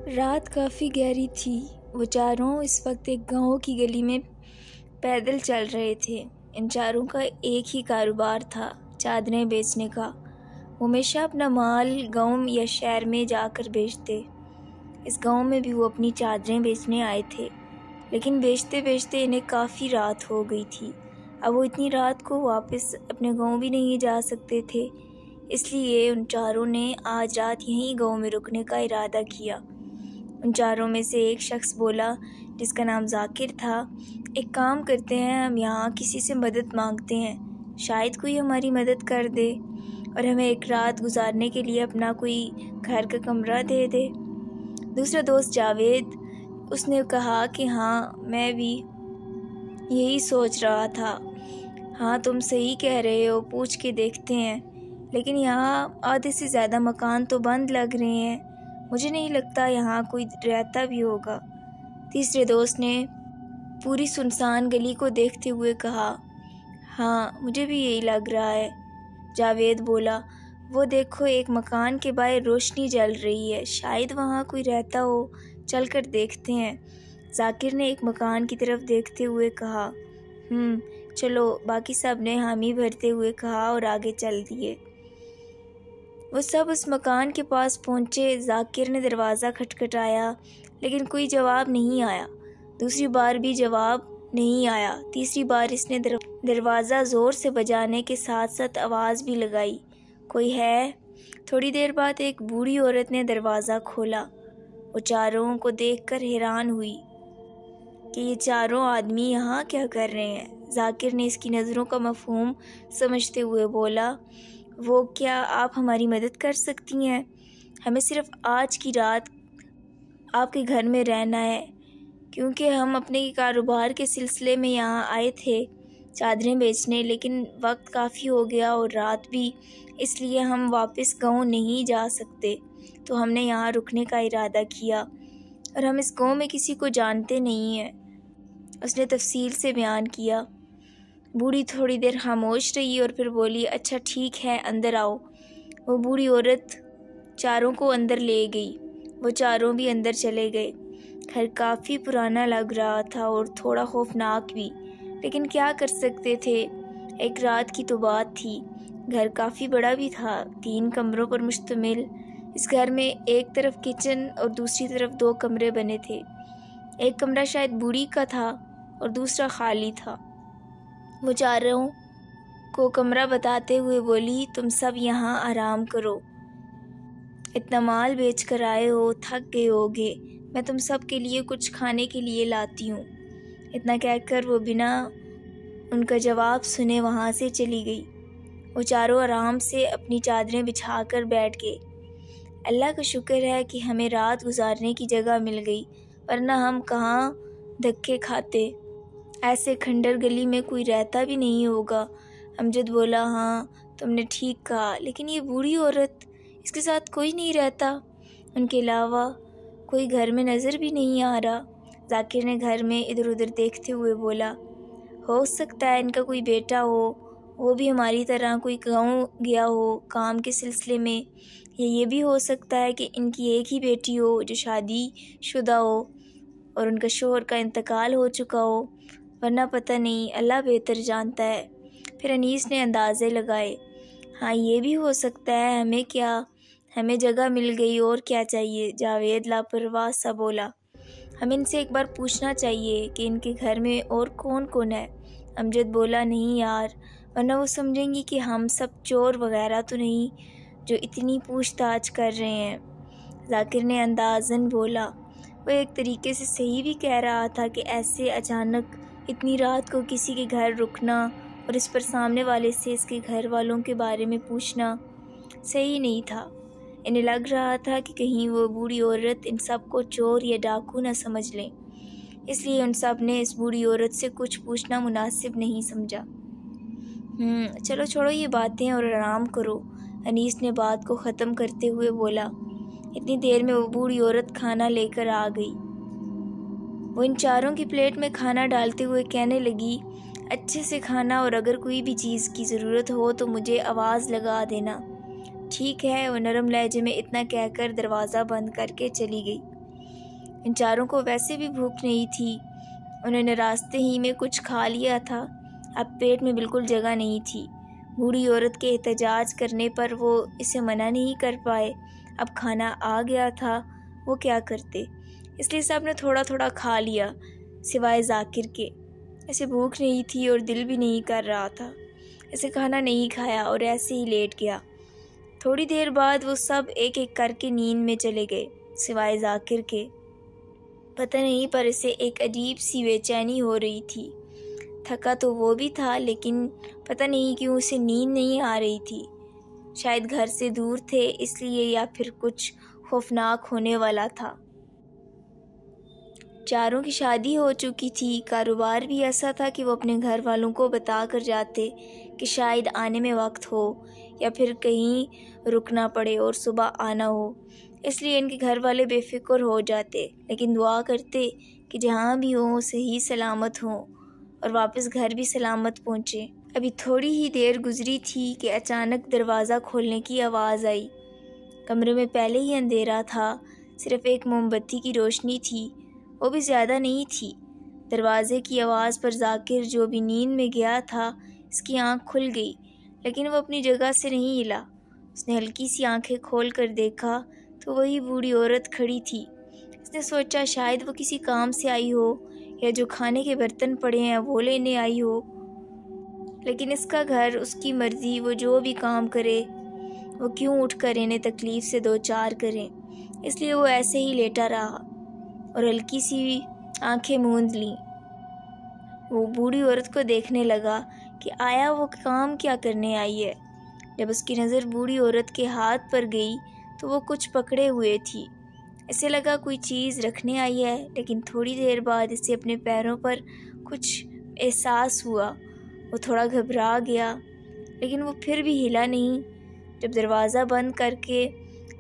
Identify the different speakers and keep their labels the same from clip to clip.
Speaker 1: رات کافی گہری تھی۔ وہ چاروں اس وقت ایک گاؤں کی گلی میں پیدل چل رہے تھے۔ ان چاروں کا ایک ہی کاروبار تھا، چادریں بیچنے کا۔ وہ ہمیشہ اپنا مال گاؤں یا شہر میں جا کر بیچتے۔ اس گاؤں میں بھی وہ اپنی چادریں بیچنے آئے تھے، لیکن بیچتے بیچتے انہیں کافی رات ہو گئی تھی۔ اب وہ اتنی رات کو واپس اپنے گاؤں بھی نہیں جا سکتے تھے، اس لیے ان چاروں نے آج رات یہیں گاؤں میں رکنے کا ارادہ کیا۔ ان چاروں میں سے ایک شخص بولا، جس کا نام ذاکر تھا، ایک کام کرتے ہیں، ہم یہاں کسی سے مدد مانگتے ہیں، شاید کوئی ہماری مدد کر دے اور ہمیں ایک رات گزارنے کے لیے اپنا کوئی گھر کا کمرہ دے دے۔ دوسرا دوست جاوید، اس نے کہا کہ ہاں، میں بھی یہی سوچ رہا تھا۔ ہاں، تم صحیح کہہ رہے ہو، پوچھ کے دیکھتے ہیں، لیکن یہاں آدھے سے زیادہ مکان تو بند لگ رہے ہیں، مجھے نہیں لگتا یہاں کوئی رہتا بھی ہوگا۔ تیسرے دوست نے پوری سنسان گلی کو دیکھتے ہوئے کہا، ہاں، مجھے بھی یہی لگ رہا ہے۔ جاوید بولا، وہ دیکھو، ایک مکان کے باہر روشنی جل رہی ہے، شاید وہاں کوئی رہتا ہو، چل کر دیکھتے ہیں۔ ذاکر نے ایک مکان کی طرف دیکھتے ہوئے کہا، چلو۔ باقی سب نے حامی بھرتے ہوئے کہا اور آگے چل دیے۔ وہ سب اس مکان کے پاس پہنچے۔ ذاکر نے دروازہ کھٹکھٹایا، لیکن کوئی جواب نہیں آیا۔ دوسری بار بھی جواب نہیں آیا۔ تیسری بار اس نے دروازہ زور سے بجانے کے ساتھ ساتھ آواز بھی لگائی، کوئی ہے؟ تھوڑی دیر بعد ایک بوڑھی عورت نے دروازہ کھولا۔ وہ چاروں کو دیکھ کر حیران ہوئی کہ یہ چاروں آدمی یہاں کیا کر رہے ہیں۔ ذاکر نے اس کی نظروں کا مفہوم سمجھتے ہوئے بولا، وہ کیا آپ ہماری مدد کر سکتی ہیں؟ ہمیں صرف آج کی رات آپ کے گھر میں رہنا ہے، کیونکہ ہم اپنے کاروبار کے سلسلے میں یہاں آئے تھے چادریں بیچنے، لیکن وقت کافی ہو گیا اور رات بھی، اس لیے ہم واپس گاؤں نہیں جا سکتے، تو ہم نے یہاں رکنے کا ارادہ کیا، اور ہم اس گاؤں میں کسی کو جانتے نہیں ہیں۔ اس نے تفصیل سے بیان کیا۔ بوڑھی تھوڑی دیر خاموش رہی اور پھر بولی، اچھا ٹھیک ہے، اندر آؤ۔ وہ بوڑھی عورت چاروں کو اندر لے گئی۔ وہ چاروں بھی اندر چلے گئے۔ گھر کافی پرانا لگ رہا تھا اور تھوڑا خوفناک بھی، لیکن کیا کر سکتے تھے، ایک رات کی تو بات تھی۔ گھر کافی بڑا بھی تھا، 3 کمروں پر مشتمل۔ اس گھر میں ایک طرف کچن اور دوسری طرف 2 کمرے بنے تھے۔ ایک کمرہ شاید بوڑھی کا تھا اور دوسرا خالی تھا۔ وہ چاروں کو کمرہ بتاتے ہوئے بولی، تم سب یہاں آرام کرو، اتنا مال بیچ کر آئے ہو، تھک گئے ہوگے، میں تم سب کے لیے کچھ کھانے کے لیے لاتی ہوں۔ اتنا کہہ کر وہ بنا ان کا جواب سنے وہاں سے چلی گئی۔ وہ چاروں آرام سے اپنی چادریں بچھا کر بیٹھ گئے۔ اللہ کا شکر ہے کہ ہمیں رات گزارنے کی جگہ مل گئی، ورنہ ہم کہاں دھکے کھاتے، ایسے کھنڈر گلی میں کوئی رہتا بھی نہیں ہوگا۔ امجد بولا، ہاں، تم نے ٹھیک کہا، لیکن یہ بوڑھی عورت، اس کے ساتھ کوئی نہیں رہتا، ان کے علاوہ کوئی گھر میں نظر بھی نہیں آ رہا۔ ذاکر نے گھر میں ادھر ادھر دیکھتے ہوئے بولا، ہو سکتا ہے ان کا کوئی بیٹا ہو، وہ بھی ہماری طرح کوئی گاؤں گیا ہو کام کے سلسلے میں، یا یہ بھی ہو سکتا ہے کہ ان کی ایک ہی بیٹی ہو جو شادی شدہ ہو اور ان کا شوہر کا انتقال ہو چکا ہو، ورنہ پتہ نہیں، اللہ بہتر جانتا ہے۔ پھر انیس نے اندازے لگائے، ہاں، یہ بھی ہو سکتا ہے، ہمیں کیا، ہمیں جگہ مل گئی، اور کیا چاہیے۔ جاوید لاپرواہ سا بولا، ہمیں ان سے ایک بار پوچھنا چاہیے کہ ان کے گھر میں اور کون کون ہے۔ امجد بولا، نہیں یار، ورنہ وہ سمجھیں گی کہ ہم سب چور وغیرہ تو نہیں جو اتنی پوچھ تاچھ کر رہے ہیں۔ ذاکر نے اندازن بولا، وہ ایک طریقے سے صحیح بھی کہہ رہا تھا کہ ایسے اچانک اتنی رات کو کسی کے گھر رکنا اور اس پر سامنے والے سے اس کے گھر والوں کے بارے میں پوچھنا صحیح نہیں تھا۔ انہیں لگ رہا تھا کہ کہیں وہ بوڑھی عورت ان سب کو چور یا ڈاکو نہ سمجھ لیں، اس لیے ان سب نے اس بوڑھی عورت سے کچھ پوچھنا مناسب نہیں سمجھا۔ چلو چھوڑو یہ باتیں اور آرام کرو، انیس نے بات کو ختم کرتے ہوئے بولا۔ اتنی دیر میں وہ بوڑھی عورت کھانا لے کر آ گئی۔ وہ ان چاروں کی پلیٹ میں کھانا ڈالتے ہوئے کہنے لگی، اچھے سے کھانا، اور اگر کوئی بھی چیز کی ضرورت ہو تو مجھے آواز لگا دینا۔ ٹھیک ہے، وہ نرم لہجے میں اتنا کہہ کر دروازہ بند کر کے چلی گئی۔ ان چاروں کو ویسے بھی بھوک نہیں تھی، انہوں نے راستے ہی میں کچھ کھا لیا تھا، اب پیٹ میں بالکل جگہ نہیں تھی۔ بوڑھی عورت کے احتجاج کرنے پر وہ اسے منع نہیں کر پائے، اب کھانا آ گیا تھا، وہ کیا کرتے؟ اس لیے سب نے تھوڑا تھوڑا کھا لیا سوائے ذاکر کے۔ اسے بھوک نہیں تھی اور دل بھی نہیں کر رہا تھا، اسے کھانا نہیں کھایا اور ایسے ہی لیٹ گیا۔ تھوڑی دیر بعد وہ سب ایک ایک کر کے نیند میں چلے گئے سوائے ذاکر کے۔ پتہ نہیں پر اسے ایک عجیب سی بے چینی ہو رہی تھی۔ تھکا تو وہ بھی تھا لیکن پتہ نہیں کیوں اسے نیند نہیں آ رہی تھی۔ شاید گھر سے دور تھے اس لیے، یا پھر کچھ خوفناک ہونے والا تھا۔ چاروں کی شادی ہو چکی تھی، کاروبار بھی ایسا تھا کہ وہ اپنے گھر والوں کو بتا کر جاتے کہ شاید آنے میں وقت ہو یا پھر کہیں رکنا پڑے اور صبح آنا ہو، اس لیے ان کے گھر والے بے فکر ہو جاتے، لیکن دعا کرتے کہ جہاں بھی ہوں صحیح سلامت ہوں اور واپس گھر بھی سلامت پہنچے۔ ابھی تھوڑی ہی دیر گزری تھی کہ اچانک دروازہ کھولنے کی آواز آئی۔ کمرے میں پہلے ہی اندھیرا تھا، صرف ایک موم بتی کی روشنی تھی، وہ بھی زیادہ نہیں تھی۔ دروازے کی آواز پر ذاکر جو بھی نیند میں گیا تھا، اس کی آنکھ کھل گئی، لیکن وہ اپنی جگہ سے نہیں ہلا۔ اس نے ہلکی سی آنکھیں کھول کر دیکھا تو وہی بوڑھی عورت کھڑی تھی۔ اس نے سوچا شاید وہ کسی کام سے آئی ہو یا جو کھانے کے برتن پڑے ہیں وہ لینے آئی ہو، لیکن اس کا گھر، اس کی مرضی، وہ جو بھی کام کرے وہ کیوں اٹھ کر انہیں تکلیف سے دوچار کریں، اس لیے وہ ایسے ہی لیٹا رہا اور ہلکی سی آنکھیں موند لیں۔ وہ بوڑھی عورت کو دیکھنے لگا کہ آیا وہ کام کیا کرنے آئی ہے۔ جب اس کی نظر بوڑھی عورت کے ہاتھ پر گئی تو وہ کچھ پکڑے ہوئے تھی، اسے لگا کوئی چیز رکھنے آئی ہے، لیکن تھوڑی دیر بعد اسے اپنے پیروں پر کچھ احساس ہوا۔ وہ تھوڑا گھبرا گیا لیکن وہ پھر بھی ہلا نہیں۔ جب دروازہ بند کر کے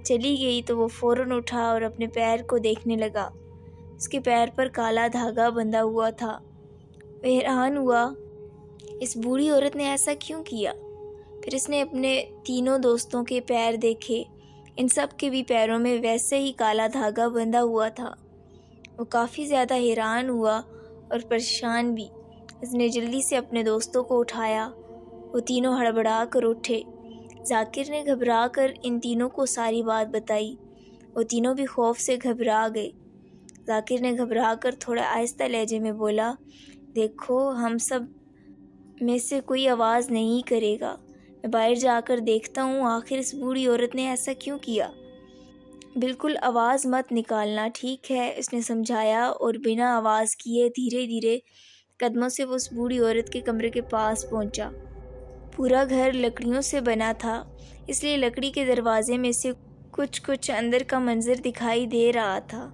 Speaker 1: چلی گئی تو وہ فوراً اٹھا اور اپنے پیر کو دیکھنے لگا۔ اس کے پیر پر کالا دھاگا بندھا ہوا تھا۔ وہ حیران ہوا، اس بوڑھی عورت نے ایسا کیوں کیا؟ پھر اس نے اپنے تینوں دوستوں کے پیر دیکھے، ان سب کے بھی پیروں میں ویسے ہی کالا دھاگا بندھا ہوا تھا۔ وہ کافی زیادہ حیران ہوا اور پریشان بھی۔ اس نے جلدی سے اپنے دوستوں کو اٹھایا، وہ تینوں ہڑبڑا کر اٹھے۔ ذاکر نے گھبرا کر ان تینوں کو ساری بات بتائی، وہ تینوں بھی خوف سے گھبرا گئے۔ ذاکر نے گھبرا کر تھوڑا آہستہ لہجے میں بولا، دیکھو ہم سب میں سے کوئی آواز نہیں کرے گا، میں باہر جا کر دیکھتا ہوں آخر اس بوڑھی عورت نے ایسا کیوں کیا۔ بالکل آواز مت نکالنا، ٹھیک ہے؟ اس نے سمجھایا اور بنا آواز کیے دھیرے دھیرے قدموں سے وہ اس بوڑھی عورت کے کمرے کے پاس پہنچا۔ پورا گھر لکڑیوں سے بنا تھا، اس لیے لکڑی کے دروازے میں سے کچھ اندر کا منظر دکھائی دے رہا تھا،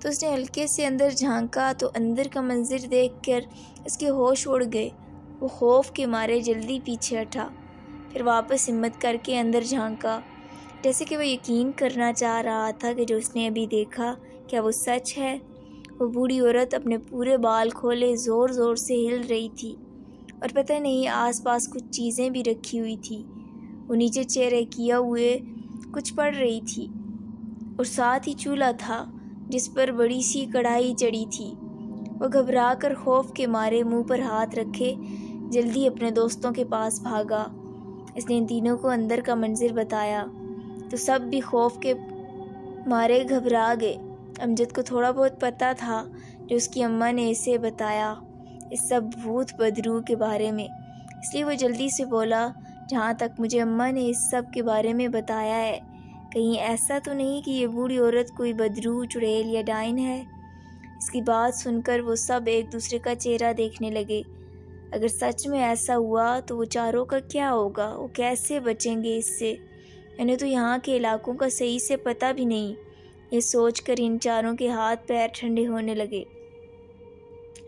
Speaker 1: تو اس نے ہلکے سے اندر جھانکا تو اندر کا منظر دیکھ کر اس کے ہوش اڑ گئے۔ وہ خوف کے مارے جلدی پیچھے ہٹا، پھر واپس ہمت کر کے اندر جھانکا، جیسے کہ وہ یقین کرنا چاہ رہا تھا کہ جو اس نے ابھی دیکھا کیا وہ سچ ہے۔ وہ بوڑھی عورت اپنے پورے بال کھولے زور زور سے ہل رہی تھی اور پتہ نہیں آس پاس کچھ چیزیں بھی رکھی ہوئی تھی۔ وہ نیچے چہرے کیا ہوئے کچھ پڑھ رہی تھی اور ساتھ ہی چولہا تھا جس پر بڑی سی کڑھائی چڑھی تھی۔ وہ گھبرا کر خوف کے مارے منہ پر ہاتھ رکھے جلدی اپنے دوستوں کے پاس بھاگا۔ اس نے ان تینوں کو اندر کا منظر بتایا تو سب بھی خوف کے مارے گھبرا گئے۔ امجد کو تھوڑا بہت پتہ تھا جو اس کی اماں نے اسے بتایا اس سب بھوت بدرو کے بارے میں، اس لیے وہ جلدی سے بولا، جہاں تک مجھے اماں نے اس سب کے بارے میں بتایا ہے، کہیں ایسا تو نہیں کہ یہ بوڑھی عورت کوئی بدرو، چڑیل یا ڈائن ہے؟ اس کی بات سن کر وہ سب ایک دوسرے کا چہرہ دیکھنے لگے۔ اگر سچ میں ایسا ہوا تو وہ چاروں کا کیا ہوگا؟ وہ کیسے بچیں گے اس سے؟ انہیں تو یہاں کے علاقوں کا صحیح سے پتہ بھی نہیں۔ یہ سوچ کر ان چاروں کے ہاتھ پیر ٹھنڈے ہونے لگے۔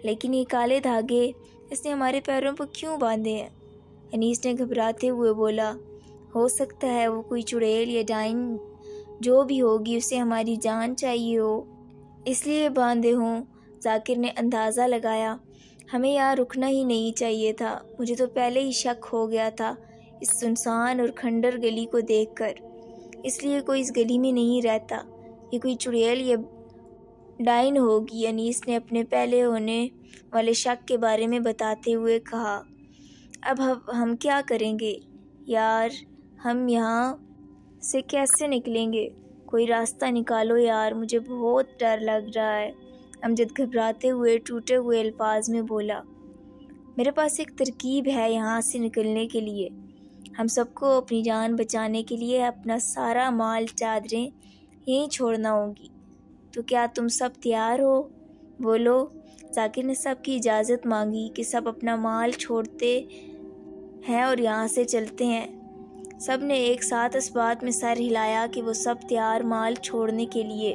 Speaker 1: لیکن یہ کالے دھاگے اس نے ہمارے پیروں پر کیوں باندھے ہیں؟ انیس نے گھبراتے ہوئے بولا، ہو سکتا ہے وہ کوئی چڑیل یا ڈائن جو بھی ہوگی اسے ہماری جان چاہیے ہو، اس لیے باندھے ہوں۔ ذاکر نے اندازہ لگایا، ہمیں یہاں رکنا ہی نہیں چاہیے تھا، مجھے تو پہلے ہی شک ہو گیا تھا اس سنسان اور کھنڈر گلی کو دیکھ کر، اس لیے کوئی اس گلی میں نہیں رہتا، یہ کوئی چڑیل یا ڈائن ہوگی، انیس نے اپنے پہلے ہونے والے شک کے بارے میں بتاتے ہوئے کہا۔ اب ہم کیا کریں گے یار، ہم یہاں سے کیسے نکلیں گے؟ کوئی راستہ نکالو یار، مجھے بہت ڈر لگ رہا ہے، امجد گھبراتے ہوئے ٹوٹے ہوئے الفاظ میں بولا۔ میرے پاس ایک ترکیب ہے یہاں سے نکلنے کے لیے۔ ہم سب کو اپنی جان بچانے کے لیے اپنا سارا مال، چادریں یہیں چھوڑنا ہوگی۔ تو کیا تم سب تیار ہو؟ بولو۔ ذاکر نے سب کی اجازت مانگی کہ سب اپنا مال چھوڑتے ہیں اور یہاں سے چلتے ہیں۔ سب نے ایک ساتھ اس بات میں سر ہلایا کہ وہ سب تیار مال چھوڑنے کے لیے۔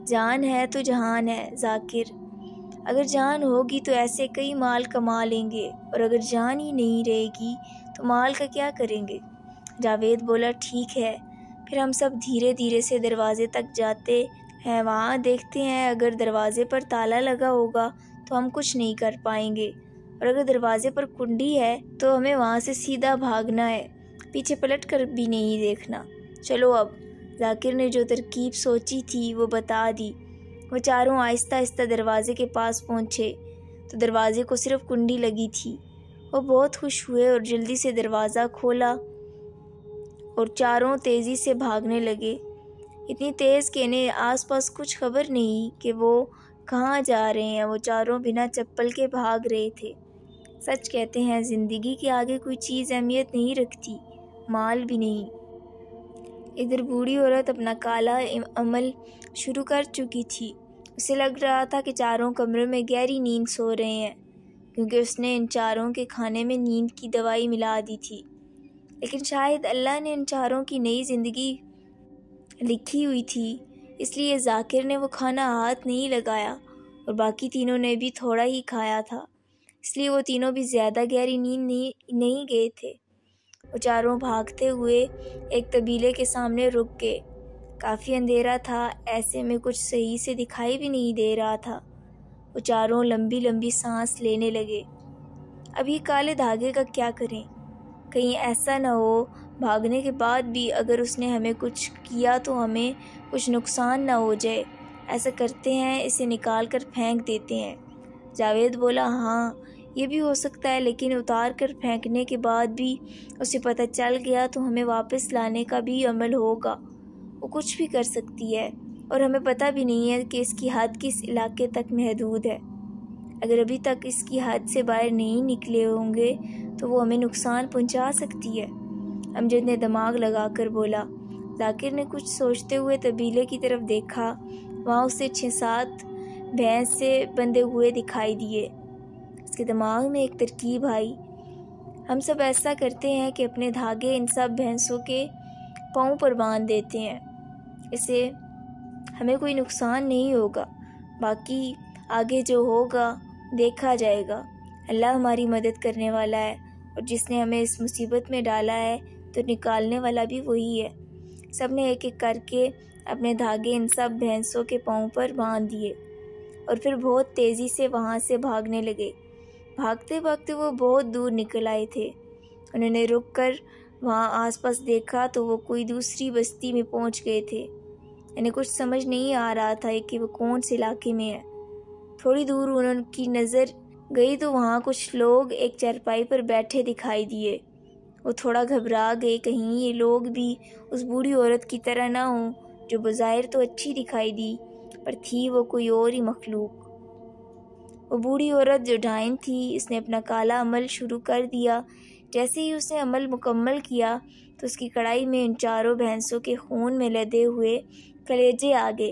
Speaker 1: جان ہے تو جہان ہے ذاکر، اگر جان ہوگی تو ایسے کئی مال کما لیں گے، اور اگر جان ہی نہیں رہے گی تو مال کا کیا کریں گے؟ جاوید بولا، ٹھیک ہے، پھر ہم سب دھیرے دھیرے سے دروازے تک جاتے ہیں، وہاں دیکھتے ہیں اگر دروازے پر تالا لگا ہوگا تو ہم کچھ نہیں کر پائیں گے، اور اگر دروازے پر کنڈی ہے تو ہمیں وہاں سے سیدھا بھاگنا ہے، پیچھے پلٹ کر بھی نہیں دیکھنا۔ چلو اب۔ ذاکر نے جو ترکیب سوچی تھی وہ بتا دی۔ وہ چاروں آہستہ آہستہ دروازے کے پاس پہنچے تو دروازے کو صرف کنڈی لگی تھی۔ وہ بہت خوش ہوئے اور جلدی سے دروازہ کھولا اور چاروں تیزی سے بھاگنے لگے، اتنی تیز کہ انہیں آس پاس کچھ خبر نہیں کہ وہ کہاں جا رہے ہیں۔ وہ چاروں بنا چپل کے بھاگ رہے تھے۔ سچ کہتے ہیں زندگی کے آگے کوئی چیز اہمیت نہیں رکھتی، مال بھی نہیں۔ ادھر بوڑھی عورت اپنا کالا عمل شروع کر چکی تھی۔ اسے لگ رہا تھا کہ چاروں کمرے میں گہری نیند سو رہے ہیں، کیونکہ اس نے ان چاروں کے کھانے میں نیند کی دوائی ملا دی تھی۔ لیکن شاید اللہ نے ان چاروں کی نئی زندگی لکھی ہوئی تھی، اس لیے ذاکر نے وہ کھانا ہاتھ نہیں لگایا، اور باقی تینوں نے بھی تھوڑا ہی کھایا تھا، اس لیے وہ تینوں بھی زیادہ گہری نیند نہیں گئے تھے۔ وہ چاروں بھاگتے ہوئے ایک طویلے کے سامنے رک گئے۔ کافی اندھیرا تھا، ایسے میں کچھ صحیح سے دکھائی بھی نہیں دے رہا تھا۔ وہ چاروں لمبی لمبی سانس لینے لگے۔ اب یہ کالے دھاگے کا کیا کریں؟ کہیں ایسا نہ ہو بھاگنے کے بعد بھی اگر اس نے ہمیں کچھ کیا تو ہمیں کچھ نقصان نہ ہو جائے۔ ایسا کرتے ہیں، اسے نکال کر پھینک دیتے ہیں۔ جاوید بولا، ہاں یہ بھی ہو سکتا ہے، لیکن اتار کر پھینکنے کے بعد بھی اسے پتہ چل گیا تو ہمیں واپس لانے کا بھی عمل ہوگا۔ وہ کچھ بھی کر سکتی ہے، اور ہمیں پتہ بھی نہیں ہے کہ اس کی حد کس علاقے تک محدود ہے۔ اگر ابھی تک اس کی حد سے باہر نہیں نکلے ہوں گے تو وہ ہمیں نقصان پہنچا سکتی ہے۔ امجد نے دماغ لگا کر بولا۔ ذاکر نے کچھ سوچتے ہوئے طویلے کی طرف دیکھا، وہاں اسے 6-7 بھینس سے بندھے ہوئے دکھائی دیے۔ اس کے دماغ میں ایک ترکیب آئی۔ ہم سب ایسا کرتے ہیں کہ اپنے دھاگے ان سب بھینسوں کے پاؤں پر باندھ دیتے ہیں، اسے ہمیں کوئی نقصان نہیں ہوگا، باقی آگے جو ہوگا دیکھا جائے گا۔ اللہ ہماری مدد کرنے والا ہے، اور جس نے ہمیں اس مصیبت میں ڈالا ہے تو نکالنے والا بھی وہی ہے۔ سب نے ایک ایک کر کے اپنے دھاگے ان سب بھینسوں کے پاؤں پر باندھ دیے، اور پھر بہت تیزی سے وہاں سے بھاگنے لگے۔ بھاگتے بھاگتے وہ بہت دور نکل آئے تھے۔ انہوں نے رک کر وہاں آس پاس دیکھا تو وہ کوئی دوسری بستی میں پہنچ گئے تھے۔ انہیں کچھ سمجھ نہیں آ رہا تھا کہ وہ کون سے علاقے میں ہے۔ تھوڑی دور ان کی نظر گئی تو وہاں کچھ لوگ ایک چارپائی پر بیٹھے دکھائی دیے۔ وہ تھوڑا گھبرا گئے، کہیں یہ لوگ بھی اس بوڑھی عورت کی طرح نہ ہوں جو بظاہر تو اچھی دکھائی دی پر تھی وہ کوئی اور ہی مخلوق۔ وہ بوڑھی عورت جو ڈائن تھی، اس نے اپنا کالا عمل شروع کر دیا۔ جیسے ہی اس نے عمل مکمل کیا تو اس کی کڑائی میں ان چاروں بھینسوں کے خون میں لدے ہوئے کلیجے آ گئے۔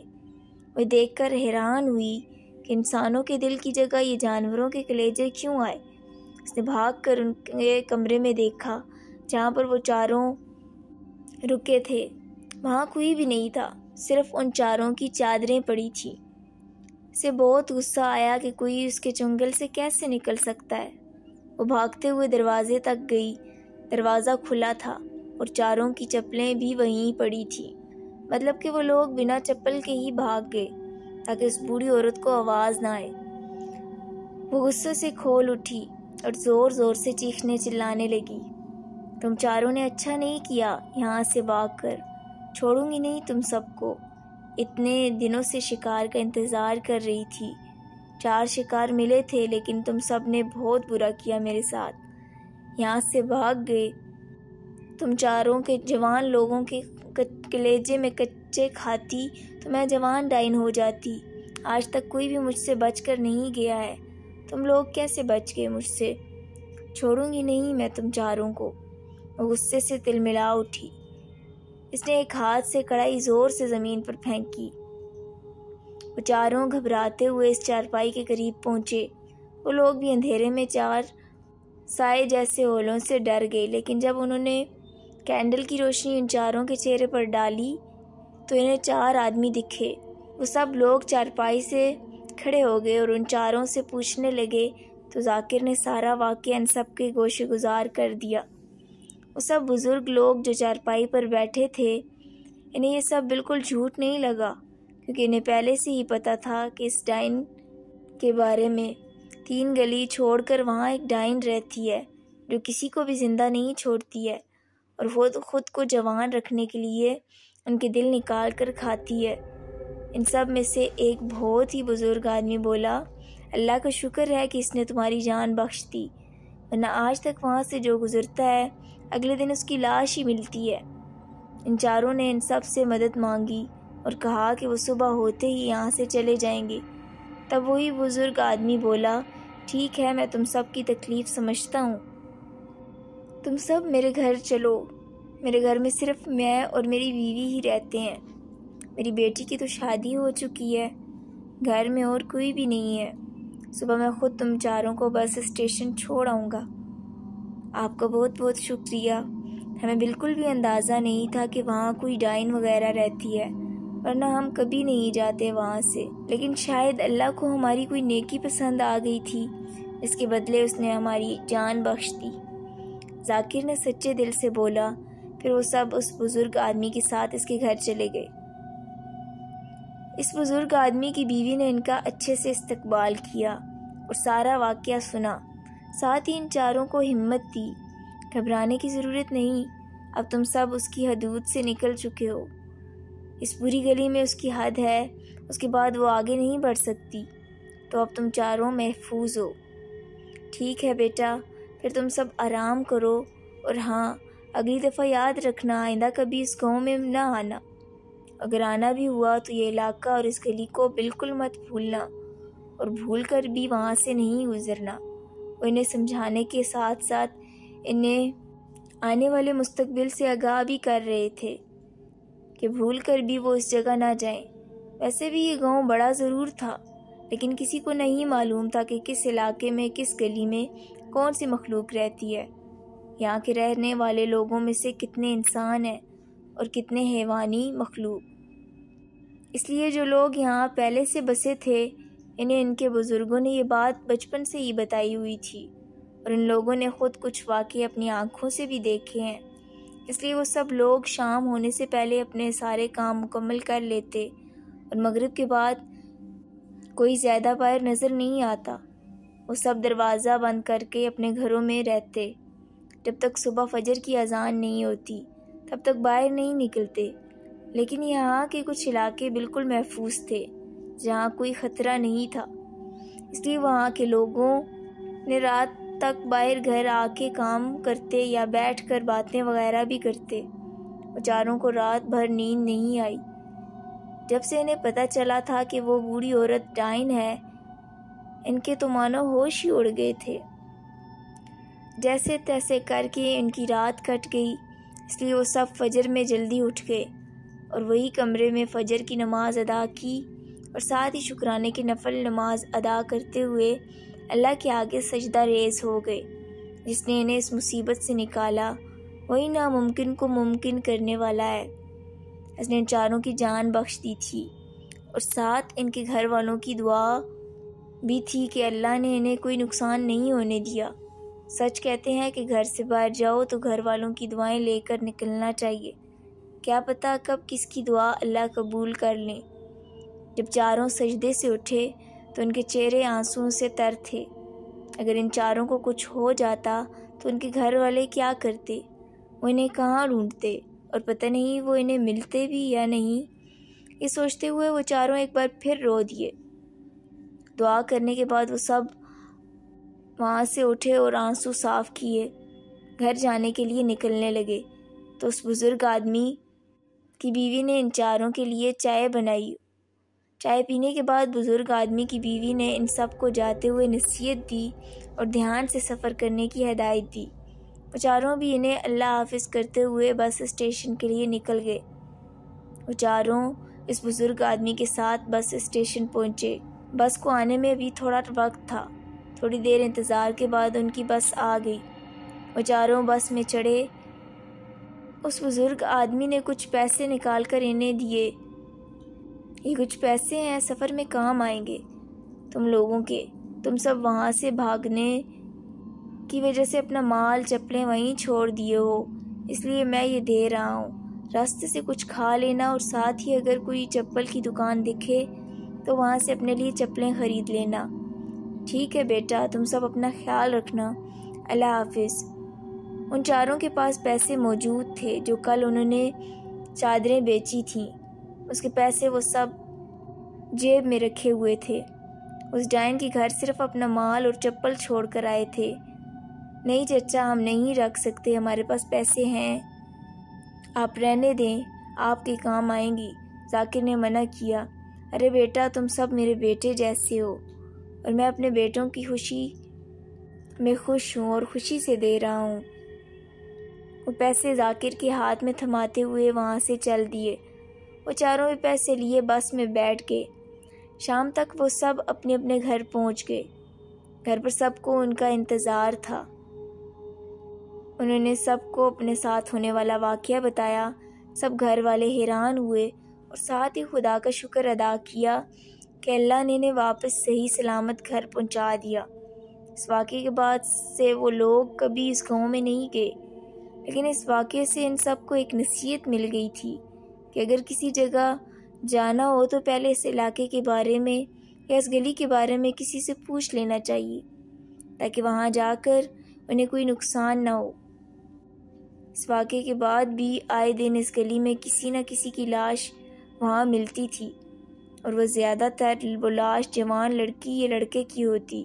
Speaker 1: وہ دیکھ کر حیران ہوئی کہ انسانوں کے دل کی جگہ یہ جانوروں کے کلیجے کیوں آئے۔ اس نے بھاگ کر ان کے کمرے میں دیکھا جہاں پر وہ چاروں رکے تھے، وہاں کوئی بھی نہیں تھا، صرف ان چاروں کی چادریں پڑی تھیں۔ اسے بہت غصہ آیا کہ کوئی اس کے چنگل سے کیسے نکل سکتا ہے۔ وہ بھاگتے ہوئے دروازے تک گئی، دروازہ کھلا تھا اور چاروں کی چپلیں بھی وہیں پڑی تھیں، مطلب کہ وہ لوگ بنا چپل کے ہی بھاگ گئے تاکہ اس بوڑھی عورت کو آواز نہ آئے۔ وہ غصے سے کھول اٹھی اور زور زور سے چیخنے چلانے لگی، تم چاروں نے اچھا نہیں کیا یہاں سے بھاگ کر، چھوڑوں گی نہیں تم سب کو۔ اتنے دنوں سے شکار کا انتظار کر رہی تھی۔ 4 شکار ملے تھے، لیکن تم سب نے بہت برا کیا میرے ساتھ، یہاں سے بھاگ گئے۔ تم چاروں کے جوان لوگوں کے کلیجے میں کچے کھاتی تو میں جوان ڈائن ہو جاتی۔ آج تک کوئی بھی مجھ سے بچ کر نہیں گیا ہے، تم لوگ کیسے بچ گئے مجھ سے؟ چھوڑوں گی نہیں میں تم چاروں کو۔ وہ غصے سے تلملا اٹھی۔ اس نے ایک ہاتھ سے کڑھائی زور سے زمین پر پھینکی۔ وہ چاروں گھبراتے ہوئے اس چارپائی کے قریب پہنچے۔ وہ لوگ بھی اندھیرے میں 4 سائے جیسے ہولوں سے ڈر گئے، لیکن جب انہوں نے کینڈل کی روشنی ان چاروں کے چہرے پر ڈالی تو انہیں 4 آدمی دکھے۔ وہ سب لوگ چارپائی سے کھڑے ہو گئے اور ان چاروں سے پوچھنے لگے تو ذاکر نے سارا واقعہ ان سب کے گوشے گزار کر دیا۔ وہ سب بزرگ لوگ جو چارپائی پر بیٹھے تھے، انہیں یہ سب بالکل جھوٹ نہیں لگا، کیونکہ انہیں پہلے سے ہی پتہ تھا کہ اس ڈائن کے بارے میں۔ 3 گلی چھوڑ کر وہاں ایک ڈائن رہتی ہے جو کسی کو بھی زندہ نہیں چھوڑتی ہے، اور وہ خود کو جوان رکھنے کے لیے ان کے دل نکال کر کھاتی ہے۔ ان سب میں سے ایک بہت ہی بزرگ آدمی بولا، اللہ کا شکر ہے کہ اس نے تمہاری جان بخش دی، ورنہ آج تک وہاں سے جو گزرتا ہے اگلے دن اس کی لاش ہی ملتی ہے۔ ان چاروں نے ان سب سے مدد مانگی اور کہا کہ وہ صبح ہوتے ہی یہاں سے چلے جائیں گے۔ تب وہی بزرگ آدمی بولا، ٹھیک ہے، میں تم سب کی تکلیف سمجھتا ہوں، تم سب میرے گھر چلو۔ میرے گھر میں صرف میں اور میری بیوی ہی رہتے ہیں، میری بیٹی کی تو شادی ہو چکی ہے، گھر میں اور کوئی بھی نہیں ہے۔ صبح میں خود تم چاروں کو بس اسٹیشن چھوڑ آؤں گا۔ آپ کا بہت بہت شکریہ، ہمیں بالکل بھی اندازہ نہیں تھا کہ وہاں کوئی ڈائن وغیرہ رہتی ہے، ورنہ ہم کبھی نہیں جاتے وہاں سے، لیکن شاید اللہ کو ہماری کوئی نیکی پسند آ گئی تھی، اس کے بدلے اس نے ہماری جان بخش دی۔ ذاکر نے سچے دل سے بولا۔ پھر وہ سب اس بزرگ آدمی کے ساتھ اس کے گھر چلے گئے۔ اس بزرگ آدمی کی بیوی نے ان کا اچھے سے استقبال کیا اور سارا واقعہ سنا، ساتھ ہی ان چاروں کو ہمت دی، گھبرانے کی ضرورت نہیں، اب تم سب اس کی حدود سے نکل چکے ہو۔ اس پوری گلی میں اس کی حد ہے، اس کے بعد وہ آگے نہیں بڑھ سکتی، تو اب تم چاروں محفوظ ہو۔ ٹھیک ہے بیٹا، پھر تم سب آرام کرو، اور ہاں، اگلی دفعہ یاد رکھنا آئندہ کبھی اس گاؤں میں نہ آنا، اگر آنا بھی ہوا تو یہ علاقہ اور اس گلی کو بالکل مت بھولنا، اور بھول کر بھی وہاں سے نہیں گزرنا۔ وہ انہیں سمجھانے کے ساتھ ساتھ انہیں آنے والے مستقبل سے آگاہ بھی کر رہے تھے کہ بھول کر بھی وہ اس جگہ نہ جائیں۔ ویسے بھی یہ گاؤں بڑا ضرور تھا، لیکن کسی کو نہیں معلوم تھا کہ کس علاقے میں، کس گلی میں کون سی مخلوق رہتی ہے، یہاں کے رہنے والے لوگوں میں سے کتنے انسان ہیں اور کتنے حیوانی مخلوق۔ اس لیے جو لوگ یہاں پہلے سے بسے تھے، انہیں ان کے بزرگوں نے یہ بات بچپن سے ہی بتائی ہوئی تھی، اور ان لوگوں نے خود کچھ واقعے اپنی آنکھوں سے بھی دیکھے ہیں۔ اس لیے وہ سب لوگ شام ہونے سے پہلے اپنے سارے کام مکمل کر لیتے، اور مغرب کے بعد کوئی زیادہ باہر نظر نہیں آتا۔ وہ سب دروازہ بند کر کے اپنے گھروں میں رہتے، جب تک صبح فجر کی اذان نہیں ہوتی تب تک باہر نہیں نکلتے۔ لیکن یہاں کے کچھ علاقے بالکل محفوظ تھے جہاں کوئی خطرہ نہیں تھا، اس لیے وہاں کے لوگوں نے رات تک باہر گھر آ کے کام کرتے یا بیٹھ کر باتیں وغیرہ بھی کرتے۔ وہ چاروں کو رات بھر نیند نہیں آئی۔ جب سے انہیں پتہ چلا تھا کہ وہ بوڑھی عورت ڈائن ہے، ان کے تو مانو ہوش ہی اڑ گئے تھے۔ جیسے تیسے کر کے ان کی رات کٹ گئی، اس لیے وہ سب فجر میں جلدی اٹھ گئے اور وہی کمرے میں فجر کی نماز ادا کی، اور ساتھ ہی شکرانے کی نفل نماز ادا کرتے ہوئے اللہ کے آگے سجدہ ریز ہو گئے۔ جس نے انہیں اس مصیبت سے نکالا، وہی ناممکن کو ممکن کرنے والا ہے۔ اس نے ان چاروں کی جان بخش دی تھی، اور ساتھ ان کے گھر والوں کی دعا بھی تھی کہ اللہ نے انہیں کوئی نقصان نہیں ہونے دیا۔ سچ کہتے ہیں کہ گھر سے باہر جاؤ تو گھر والوں کی دعائیں لے کر نکلنا چاہیے، کیا پتہ کب کس کی دعا اللہ قبول کر لیں۔ جب چاروں سجدے سے اٹھے تو ان کے چہرے آنسوؤں سے تر تھے۔ اگر ان چاروں کو کچھ ہو جاتا تو ان کے گھر والے کیا کرتے؟ وہ انہیں کہاں ڈھونڈتے، اور پتہ نہیں وہ انہیں ملتے بھی یا نہیں۔ یہ سوچتے ہوئے وہ چاروں ایک بار پھر رو دیے۔ دعا کرنے کے بعد وہ سب وہاں سے اٹھے اور آنسو صاف کیے گھر جانے کے لیے نکلنے لگے تو اس بزرگ آدمی کی بیوی نے ان چاروں کے لیے چائے بنائی۔ چائے پینے کے بعد بزرگ آدمی کی بیوی نے ان سب کو جاتے ہوئے نصیحت دی اور دھیان سے سفر کرنے کی ہدایت دی۔ وہ چاروں بھی انہیں اللہ حافظ کرتے ہوئے بس اسٹیشن کے لیے نکل گئے۔ وہ چاروں اس بزرگ آدمی کے ساتھ بس اسٹیشن پہنچے۔ بس کو آنے میں ابھی تھوڑا وقت تھا۔ تھوڑی دیر انتظار کے بعد ان کی بس آ گئی۔ وہ چاروں بس میں چڑھے۔ اس بزرگ آدمی نے کچھ پیسے نکال کر انہیں دیے۔ یہ کچھ پیسے ہیں، سفر میں کام آئیں گے تم لوگوں کے۔ تم سب وہاں سے بھاگنے کی وجہ سے اپنا مال چپلیں وہیں چھوڑ دیے ہو، اس لیے میں یہ دے رہا ہوں۔ راستے سے کچھ کھا لینا اور ساتھ ہی اگر کوئی چپل کی دکان دکھے تو وہاں سے اپنے لیے چپلیں خرید لینا۔ ٹھیک ہے بیٹا، تم سب اپنا خیال رکھنا، اللہ حافظ۔ ان چاروں کے پاس پیسے موجود تھے جو کل انہوں نے چادریں بیچی تھیں۔ اس کے پیسے وہ سب جیب میں رکھے ہوئے تھے۔ اس ڈائن کے گھر صرف اپنا مال اور چپل چھوڑ کر آئے تھے۔ نہیں چچا، ہم نہیں رکھ سکتے، ہمارے پاس پیسے ہیں، آپ رہنے دیں، آپ کے کام آئیں گی۔ ذاکر نے منع کیا۔ ارے بیٹا، تم سب میرے بیٹے جیسے ہو اور میں اپنے بیٹوں کی خوشی میں خوش ہوں اور خوشی سے دے رہا ہوں۔ وہ پیسے ذاکر کے ہاتھ میں تھماتے ہوئے وہاں سے چل دیے۔ وہ چاروں پیسے لیے بس میں بیٹھ گئے۔ شام تک وہ سب اپنے اپنے گھر پہنچ گئے۔ گھر پر سب کو ان کا انتظار تھا۔ انہوں نے سب کو اپنے ساتھ ہونے والا واقعہ بتایا۔ سب گھر والے حیران ہوئے اور ساتھ ہی خدا کا شکر ادا کیا کہ اللہ نے انہیں واپس صحیح سلامت گھر پہنچا دیا۔ اس واقعے کے بعد سے وہ لوگ کبھی اس گاؤں میں نہیں گئے، لیکن اس واقعے سے ان سب کو ایک نصیحت مل گئی تھی کہ اگر کسی جگہ جانا ہو تو پہلے اس علاقے کے بارے میں یا اس گلی کے بارے میں کسی سے پوچھ لینا چاہیے تاکہ وہاں جا کر انہیں کوئی نقصان نہ ہو۔ اس واقعے کے بعد بھی آئے دن اس گلی میں کسی نہ کسی کی لاش وہاں ملتی تھی اور وہ زیادہ تر وہ لاش جوان لڑکی یا لڑکے کی ہوتی۔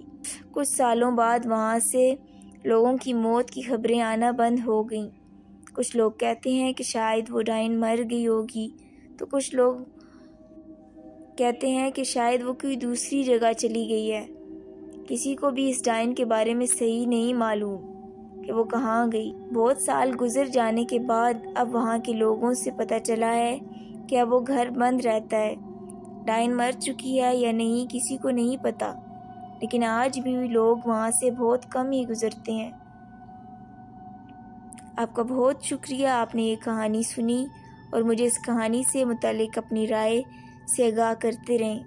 Speaker 1: کچھ سالوں بعد وہاں سے لوگوں کی موت کی خبریں آنا بند ہو گئیں۔ کچھ لوگ کہتے ہیں کہ شاید وہ ڈائن مر گئی ہوگی تو کچھ لوگ کہتے ہیں کہ شاید وہ کوئی دوسری جگہ چلی گئی ہے۔ کسی کو بھی اس ڈائن کے بارے میں صحیح نہیں معلوم کہ وہ کہاں گئی۔ بہت سال گزر جانے کے بعد اب وہاں کے لوگوں سے پتہ چلا ہے کہ اب وہ گھر بند رہتا ہے۔ ڈائن مر چکی ہے یا نہیں کسی کو نہیں پتہ، لیکن آج بھی لوگ وہاں سے بہت کم ہی گزرتے ہیں۔ آپ کا بہت شکریہ، آپ نے یہ کہانی سنی اور مجھے اس کہانی سے متعلق اپنی رائے سے آگاہ کرتے رہیں۔